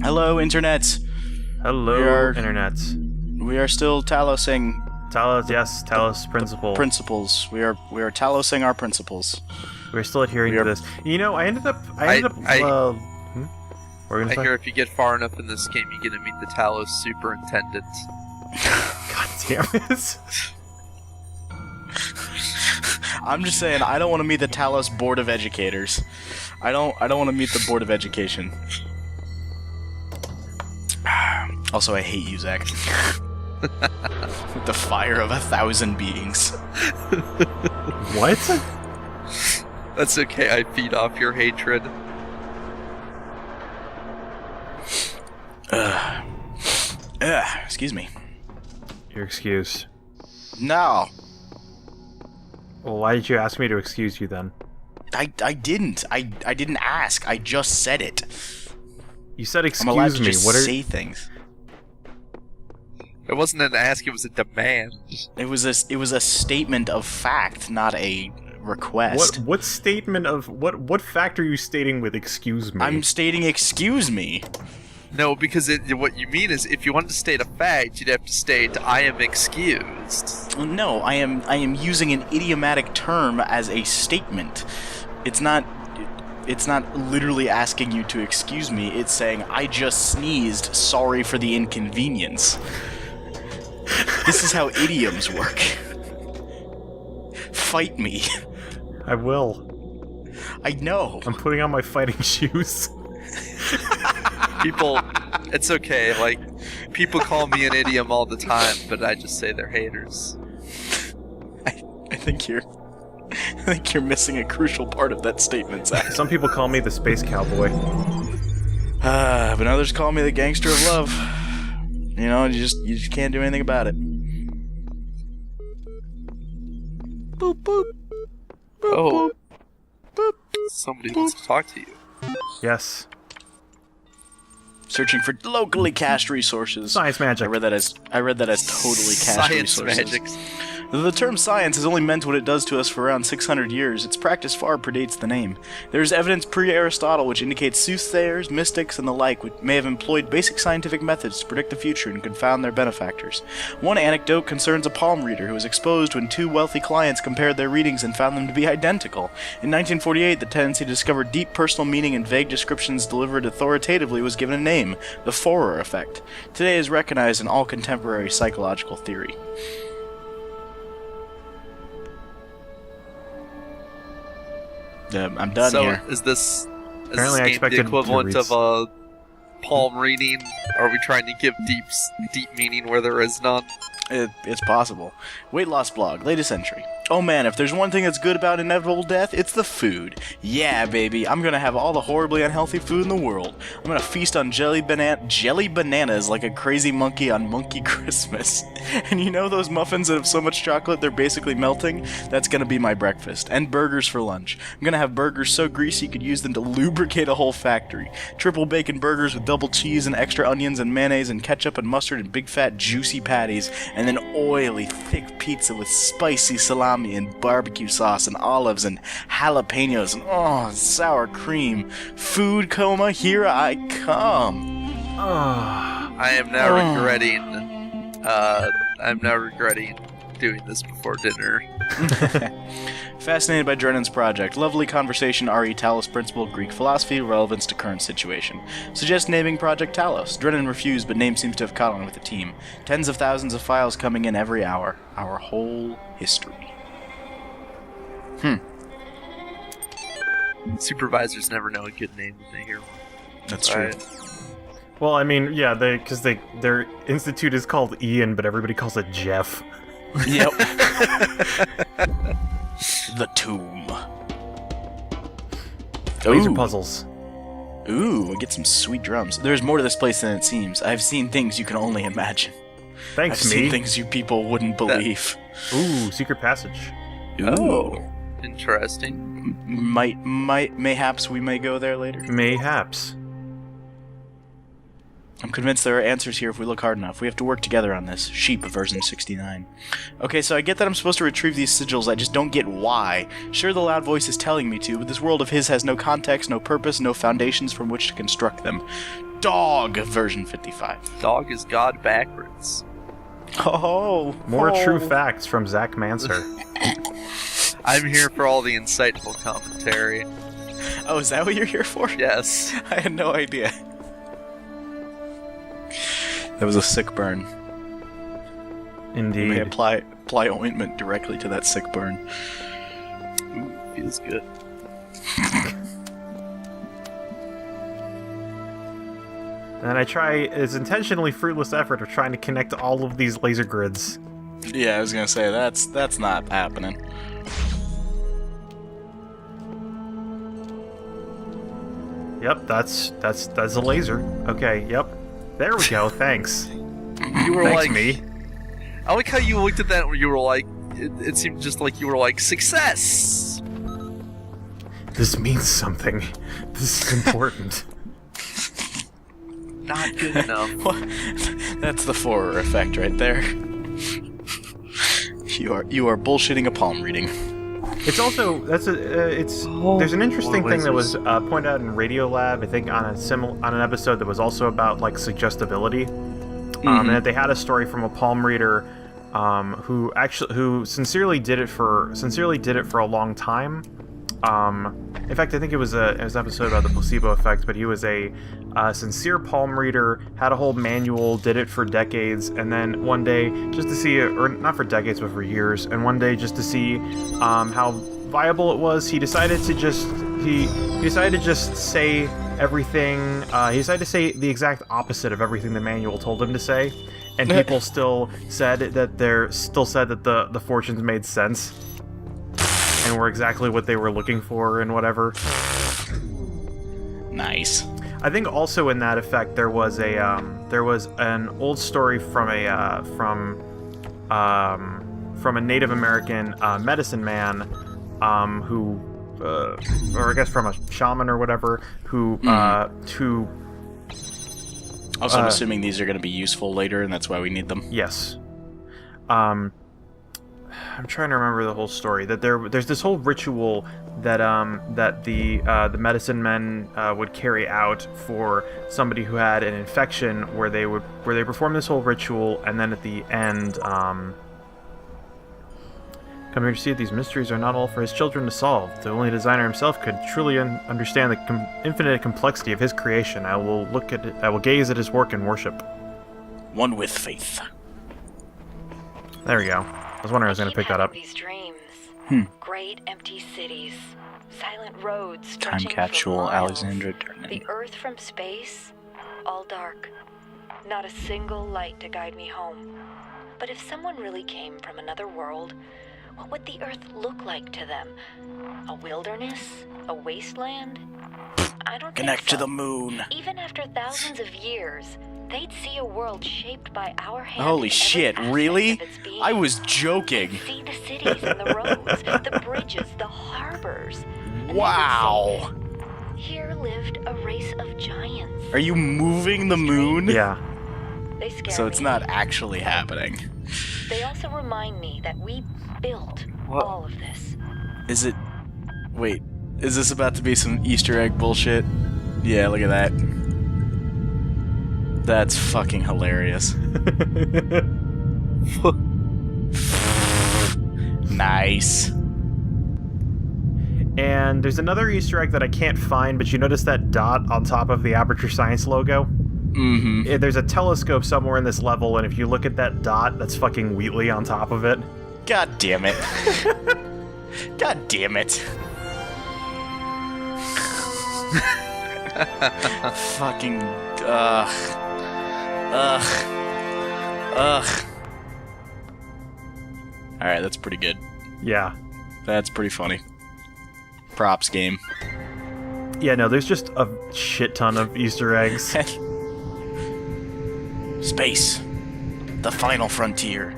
Hello, internets. Hello, internets. We are still Talosing. Talos, yes, Talos Principles. We are Talosing our principles. We're still adhering to this. You know, I ended up. I I hear if you get far enough in this game, you get to meet the Talos superintendent. God damn it! I'm just saying, I don't want to meet the Talos Board of Educators. I don't want to meet the Board of Education. Also, I hate you, Zach. With the fire of 1,000 beings. What? That's okay, I feed off your hatred. Excuse me. You're excused. No. Well, why did you ask me to excuse you then? I didn't. I didn't ask. I just said it. You said excuse I'm allowed to me. just say things. It wasn't an ask, it was a demand. It was a statement of fact, not a request. What statement of what fact are you stating with excuse me? I'm stating excuse me. No, because what you mean is, if you wanted to state a fact, you'd have to state, I am excused. No, I am using an idiomatic term as a statement. It's not literally asking you to excuse me. It's saying, I just sneezed, sorry for the inconvenience. This is how idioms work. Fight me. I will. I know. I'm putting on my fighting shoes. People, it's okay, like, people call me an idiom all the time, but I just say they're haters. I think you're missing a crucial part of that statement, Zach. Some people call me the space cowboy. But others call me the gangster of love. You know, you just can't do anything about it. Boop boop. Boop, Oh. boop. Somebody wants to talk to you. Yes. Searching for locally cached resources. Science magic. I read that as totally cached Science resources. magic. The term science has only meant what it does to us for around 600 years. Its practice far predates the name. There is evidence pre-Aristotle which indicates soothsayers, mystics, and the like may have employed basic scientific methods to predict the future and confound their benefactors. One anecdote concerns a palm reader who was exposed when two wealthy clients compared their readings and found them to be identical. In 1948, the tendency to discover deep personal meaning in vague descriptions delivered authoritatively was given a name, the Forer effect. Today is recognized in all contemporary psychological theory. I'm done here. So, is this Apparently I game expected the to equivalent read of a palm reading? Are we trying to give deep meaning where there is none? It's possible. Weight loss blog, latest entry. Oh man, if there's one thing that's good about inevitable death, it's the food. Yeah, baby, I'm gonna have all the horribly unhealthy food in the world. I'm gonna feast on jelly bananas like a crazy monkey on Monkey Christmas. And you know those muffins that have so much chocolate they're basically melting? That's gonna be my breakfast. And burgers for lunch. I'm gonna have burgers so greasy you could use them to lubricate a whole factory. Triple bacon burgers with double cheese and extra onions and mayonnaise and ketchup and mustard and big fat juicy patties. And then oily, thick pizza with spicy salami and barbecue sauce and olives and jalapenos and sour cream. Food coma, here I come. I am now regretting doing this before dinner. Fascinated by Drennan's project. Lovely conversation, RE Talos principle, Greek philosophy, relevance to current situation. Suggest naming Project Talos. Drennan refused, but name seems to have caught on with the team. Tens of thousands of files coming in every hour. Our whole history. Supervisors never know a good name when they hear one. That's true. Well, I mean, yeah, because their institute is called Ian, but everybody calls it Jeff. Yep. The tomb. Laser puzzles. Ooh, we get some sweet drums. There's more to this place than it seems. I've seen things you can only imagine. Thanks, I've seen things you people wouldn't believe. Ooh, secret passage. Ooh. Oh, interesting. Mayhaps we may go there later. Mayhaps. I'm convinced there are answers here if we look hard enough. We have to work together on this. Sheep, version 69. Okay, so I get that I'm supposed to retrieve these sigils, I just don't get why. Sure, the loud voice is telling me to, but this world of his has no context, no purpose, no foundations from which to construct them. Dog version 55. Dog is God backwards. Oh, More true facts from Zach Manser. I'm here for all the insightful commentary. Oh, is that what you're here for? Yes. I had no idea. That was a sick burn. You may Indeed. apply ointment directly to that sick burn. Ooh, feels good. And I try it's intentionally fruitless effort of trying to connect all of these laser grids. Yeah, I was gonna say that's not happening. Yep, that's a laser. Okay, yep. There we go. Thanks. You were Thanks, like me. I like how you looked at that where you were like, it seemed just like you were like, success! This means something. This is important. Not good enough. That's the Forer effect right there. You are bullshitting a palm reading. It's also there's an interesting thing that was pointed out in Radiolab, I think on an episode that was also about like suggestibility, and that they had a story from a palm reader who sincerely did it for a long time. In fact, I think it was an episode about the placebo effect, but he was a sincere palm reader, had a whole manual, did it for decades, and then one day, just to see, or not for decades, but for years, and one day just to see how viable it was, he decided to just say everything. He decided to say the exact opposite of everything the manual told him to say, and people still said that the fortunes made sense. And were exactly what they were looking for and whatever. Nice. I think also in that effect there was an old story from a Native American medicine man who or I guess from a shaman or whatever who Also, I'm assuming these are going to be useful later, and that's why we need them. Yes. I'm trying to remember the whole story. That there's this whole ritual that the medicine men would carry out for somebody who had an infection, where they perform this whole ritual, and then at the end, come here to see that these mysteries are not all for his children to solve. The only designer himself could truly understand the infinite complexity of his creation. I will gaze at his work and worship. One with faith. There we go. I was wondering I was going to pick that up. These dreams. Great empty cities, silent roads Time stretching capsule, for miles. Alexandra Turner. The Earth from space, all dark. Not a single light to guide me home. But if someone really came from another world, what would the Earth look like to them? A wilderness? A wasteland? I don't Connect think so. to the moon. Even after thousands of years, they'd see a world shaped by our hand. Holy in every shit, aspect really? of its being. I was joking. See the cities and the roads, the bridges, the harbors. And they would Wow. say, here lived a race of giants. Are you moving the moon? Yeah. They scare So it's me. not actually happening. They also remind me that we built all of this. Is it... Wait, is this about to be some Easter egg bullshit? Yeah, look at that. That's fucking hilarious. Nice. And there's another Easter egg that I can't find, but you notice that dot on top of the Aperture Science logo? Mm-hmm. There's a telescope somewhere in this level, and if you look at that dot, that's fucking Wheatley on top of it. God damn it. God damn it. Fucking... Alright, that's pretty good. Yeah. That's pretty funny. Props game. Yeah, no, there's just a shit ton of Easter eggs. Space. The final frontier.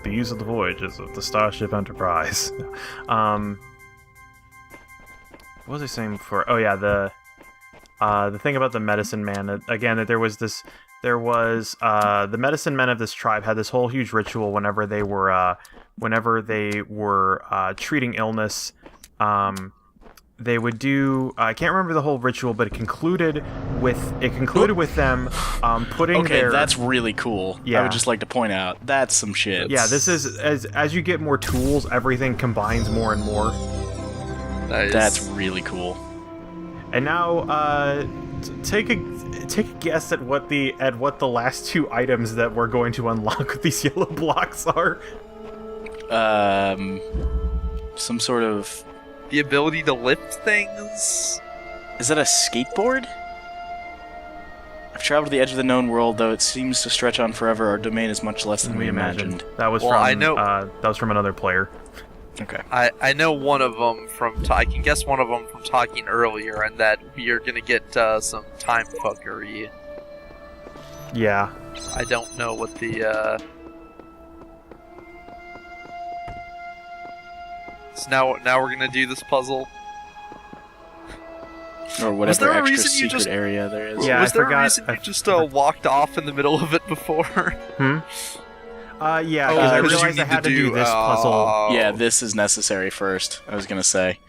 The use of the voyages of the Starship Enterprise. What was I saying before? Oh yeah, the thing about the medicine man, again, that the medicine men of this tribe had this whole huge ritual whenever they were treating illness, they would do. I can't remember the whole ritual, but it concluded with them putting Okay, their. that's really cool. Yeah. I would just like to point out that's some shit. Yeah, this is as you get more tools, everything combines more and more. Nice. That's really cool. And now, take a guess at what the last two items that we're going to unlock with these yellow blocks are. Some sort of. the ability to lift things. Is that a skateboard? I've traveled to the edge of the known world, though it seems to stretch on forever. Our domain is much less than we imagined. That was Well, from I know- that was from another player. Okay. I know one of them from. I can guess one of them from talking earlier, and that we are gonna get some time fuckery. Yeah. I don't know what the. So now we're gonna do this puzzle. Or Was whatever there a extra reason you secret just- area there is. Yeah, Was I there forgot- a reason you just walked off in the middle of it before? Yeah, because I because you realized I need had to do this oh. puzzle Yeah, this is necessary first, I was gonna say.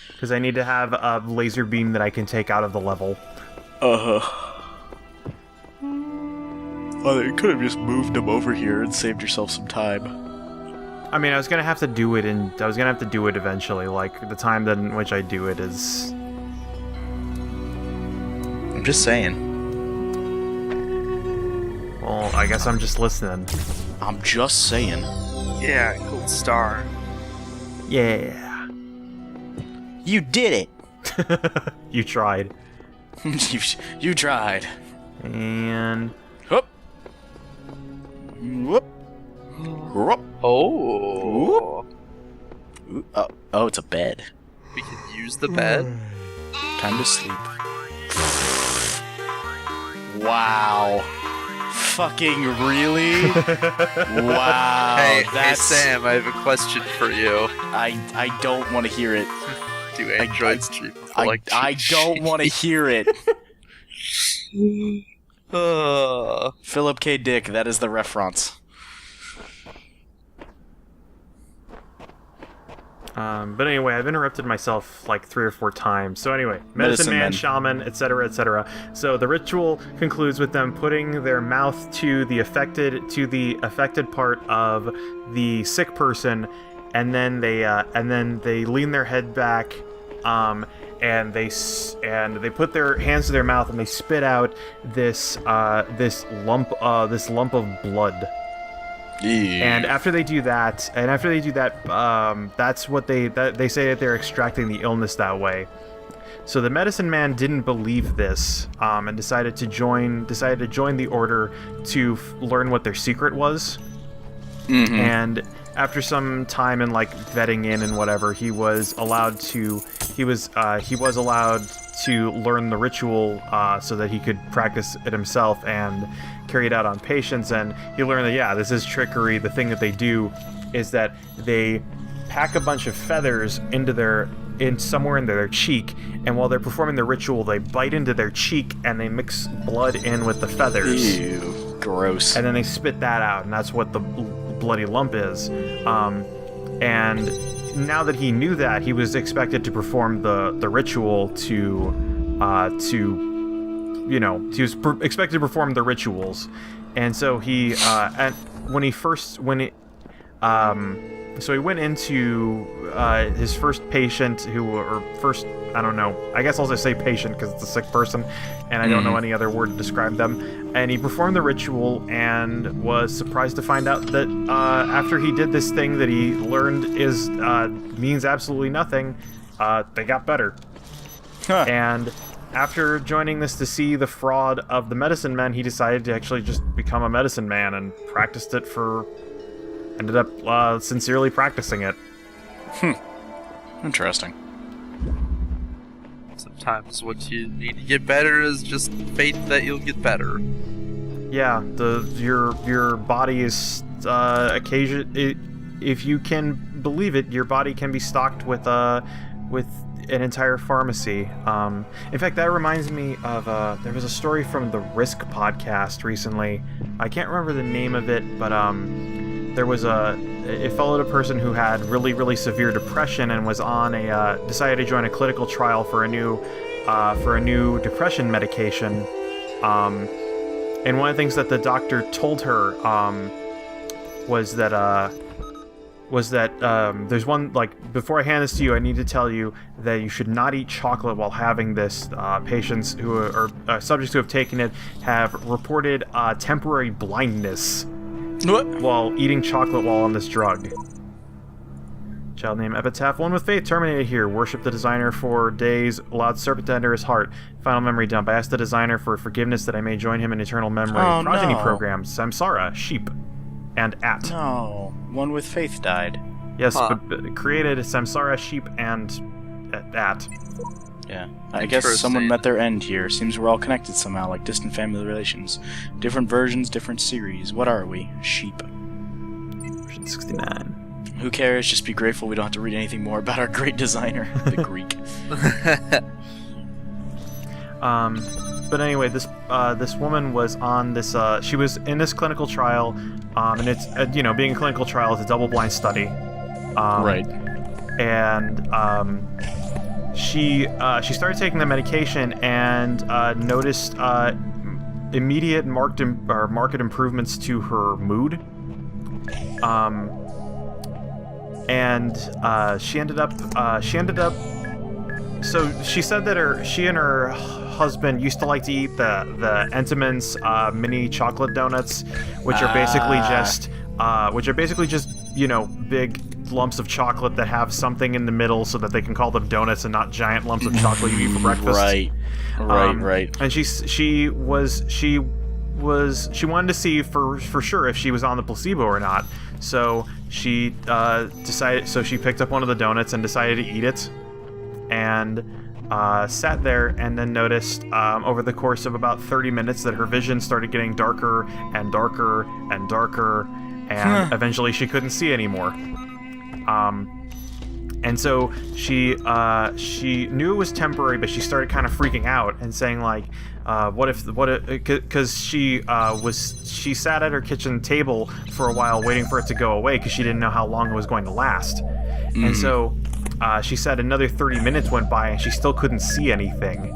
because I need to have a laser beam that I can take out of the level. Oh, you could have just moved him over here and saved yourself some time. I mean, I was gonna have to do it, and I was gonna have to do it eventually. Like the time that in which I do it is. I'm just saying. Well, I guess I'm just listening. I'm just saying. Yeah, gold star. Yeah. You did You tried. it! you tried. And Whoop. Whoop. Whoop. Oh. Ooh, oh, it's a bed. We can use the bed. Time to sleep. Wow. Fucking really? Wow. Hey, that's... Sam, I have a question for you. I don't want to hear it. Do androids treat people I like don't want to hear it. Philip K. Dick, that is the reference. But anyway, I've interrupted myself like 3 or 4 times. So anyway, medicine man, shaman, etc., etc. So the ritual concludes with them putting their mouth to the affected part of the sick person, and then they lean their head back, and they put their hands to their mouth and they spit out this lump of blood. And after they do that, that's what they say that they're extracting the illness that way. So the medicine man didn't believe this, and decided to join the order to learn what their secret was. Mm-hmm. And after some time and like vetting in and whatever, he was allowed to learn the ritual so that he could practice it himself and carry it out on patients. And he learned that this is trickery. The thing that they do is that they pack a bunch of feathers somewhere in their cheek, and while they're performing the ritual, they bite into their cheek and they mix blood in with the feathers. Ew, gross. And then they spit that out, and that's what the bloody lump is. And now that he knew that, he was expected to perform the ritual expected to perform the rituals. And so he went into his first patient, I don't know, I guess I'll just say patient because it's a sick person, and I don't know any other word to describe them. And he performed the ritual and was surprised to find out that after he did this thing that he learned means absolutely nothing, they got better. Huh. And after joining this to see the fraud of the medicine men, he decided to actually just become a medicine man and practiced it ended up sincerely practicing it. Interesting. Sometimes what you need to get better is just faith that you'll get better. Yeah, your body is if you can believe it, your body can be stocked with an entire pharmacy. In fact, that reminds me of there was a story from the Risk podcast recently. I can't remember the name of it, but it followed a person who had really, really severe depression and was on decided to join a clinical trial for a new depression medication. And one of the things that the doctor told her was that there's one, like, before I hand this to you, I need to tell you that you should not eat chocolate while having this. Patients who are subjects who have taken it have reported temporary blindness while eating chocolate while on this drug. Child name Epitaph. One with faith terminated here. Worship the designer for days. Allowed serpent to enter his heart. Final memory dump. I asked the designer for forgiveness that I may join him in eternal memory. Progeny no. programs. Samsara. Sheep. And at. No. One with faith died. Yes, but created Samsara, sheep, and at. Yeah. I guess someone met their end here. Seems we're all connected somehow, like distant family relations. Different versions, different series. What are we? Sheep. Version 69. Who cares? Just be grateful we don't have to read anything more about our great designer, the Greek. But anyway, this woman was on this. She was in this clinical trial, and it's being a clinical trial is a double-blind study. Right. And she started taking the medication and noticed immediate marked improvements to her mood. And she ended up. So she said that she and her husband used to like to eat the Entenmann's mini chocolate donuts, which are basically just big lumps of chocolate that have something in the middle so that they can call them donuts and not giant lumps of chocolate you eat for breakfast. Right. And she wanted to see for sure if she was on the placebo or not. So she decided. So she picked up one of the donuts and decided to eat it, and sat there and then noticed over the course of about 30 minutes that her vision started getting darker and darker and darker, and eventually she couldn't see anymore. And so she knew it was temporary, but she started kind of freaking out and saying like, because she sat at her kitchen table for a while waiting for it to go away because she didn't know how long it was going to last. And so she said another 30 minutes went by and she still couldn't see anything.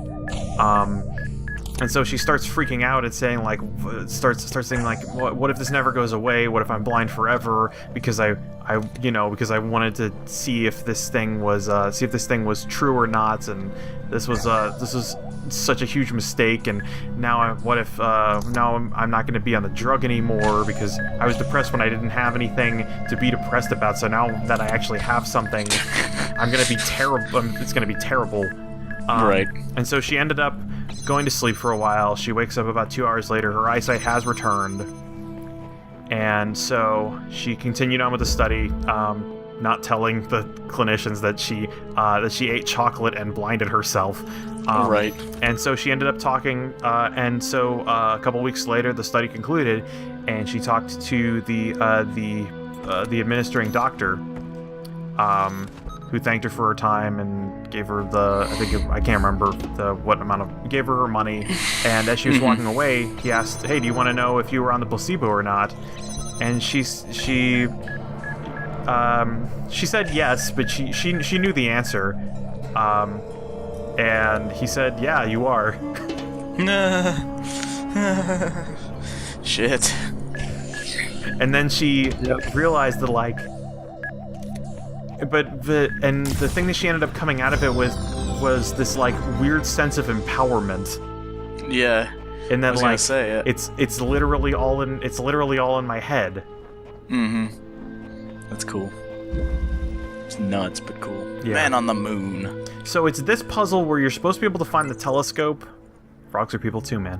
And so she starts freaking out and saying like, starts saying like, what if this never goes away? What if I'm blind forever? Because I wanted to see if this thing was true or not, and this was such a huge mistake. And now I'm not going to be on the drug anymore because I was depressed when I didn't have anything to be depressed about. So now that I actually have something, I'm going to be terrible. It's going to be terrible. Right. And so she ended up going to sleep for a while. She wakes up about 2 hours later. Her eyesight has returned. And so she continued on with the study, not telling the clinicians that she ate chocolate and blinded herself. Right. And so she ended up talking, and so a couple weeks later, the study concluded, and she talked to the administering doctor, who thanked her for her time and gave her I can't remember gave her her money. And as she was walking away, he asked, "Hey, do you want to know if you were on the placebo or not?" And she said yes, but she knew the answer. And he said, "Yeah, you are." Shit. And then she realized that like. But the thing that she ended up coming out of it was this like weird sense of empowerment. Yeah. And then like say, yeah. it's literally all in my head. That's cool. It's nuts, but cool. Yeah. Man on the moon. So it's this puzzle where you're supposed to be able to find the telescope. Frogs are people too, man.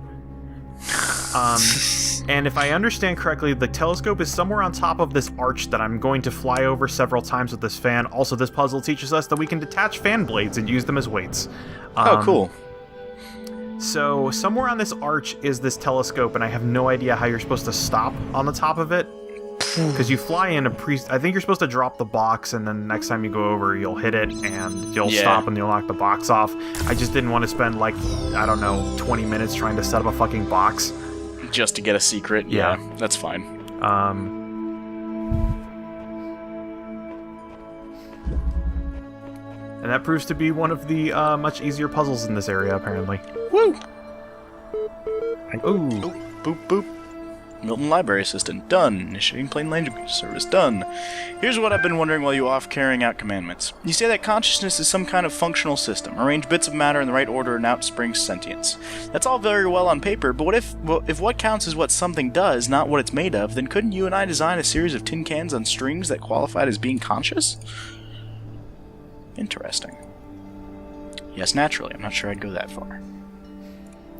And if I understand correctly, the telescope is somewhere on top of this arch that I'm going to fly over several times with this fan. Also, this puzzle teaches us that we can detach fan blades and use them as weights. Oh, cool. So somewhere on this arch is this telescope, and I have no idea how you're supposed to stop on the top of it. Because you fly in I think you're supposed to drop the box, and then next time you go over, you'll hit it, and you'll stop, and you'll knock the box off. I just didn't want to spend, 20 minutes trying to set up a fucking box. Just to get a secret? Yeah, that's fine. And that proves to be one of the much easier puzzles in this area, apparently. Woo! Ooh. Boop, boop. Milton Library Assistant. Done. Initiating plain language service. Done. Here's what I've been wondering while you off carrying out commandments. You say that consciousness is some kind of functional system. Arrange bits of matter in the right order and out springs sentience. That's all very well on paper, but if what counts is what something does, not what it's made of, then couldn't you and I design a series of tin cans on strings that qualified as being conscious? Interesting. Yes, naturally. I'm not sure I'd go that far.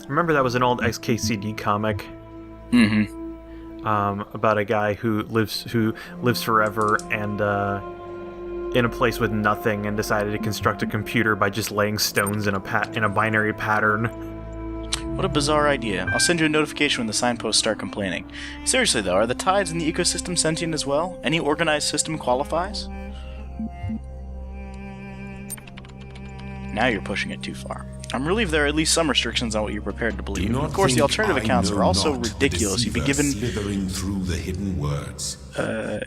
Remember that was an old XKCD comic? Mm-hmm. About a guy who lives forever and in a place with nothing, and decided to construct a computer by just laying stones in a binary pattern. What a bizarre idea. I'll send you a notification when the signposts start complaining. Seriously though, are the tides in the ecosystem sentient as well? Any organized system qualifies? Now you're pushing it too far. I'm relieved there are at least some restrictions on what you're prepared to believe. Of course, the alternative accounts are also ridiculous. You'd be given... slithering through the hidden words.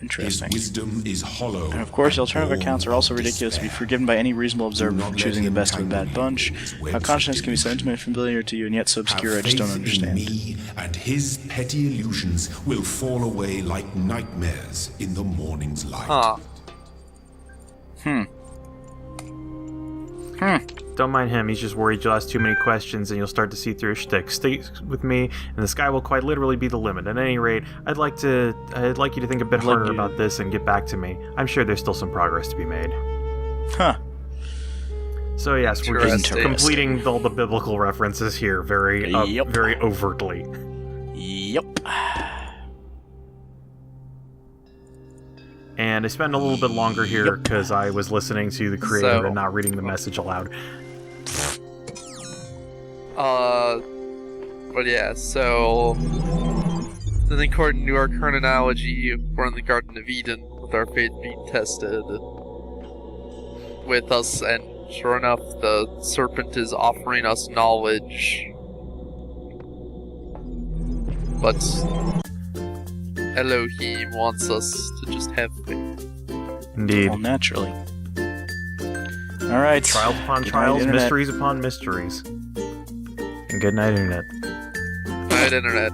Interesting. His wisdom is hollow. And of course, the alternative accounts are also ridiculous. You'd be forgiven by any reasonable observer for choosing the best of a bad bunch. How consciousness can be so intimate and familiar to you and yet so obscure, I just don't understand. Me and his petty illusions will fall away like nightmares in the morning's light. Don't mind him, he's just worried you'll ask too many questions and you'll start to see through his shtick. Stay with me, and the sky will quite literally be the limit. At any rate, I'd like you to think a bit harder about this and get back to me. I'm sure there's still some progress to be made. Huh. So yes, we're just completing all the biblical references here very overtly. Yep. And I spent a little bit longer here because I was listening to the creator and not reading the message aloud. But yeah, so then according to our current analogy, we're in the Garden of Eden with our faith being tested with us, and sure enough, the serpent is offering us knowledge. But Elohim wants us to just have faith. Indeed. Well, naturally. Alright. Trials upon trials, mysteries upon mysteries. And good night, Internet. Good night, Internet.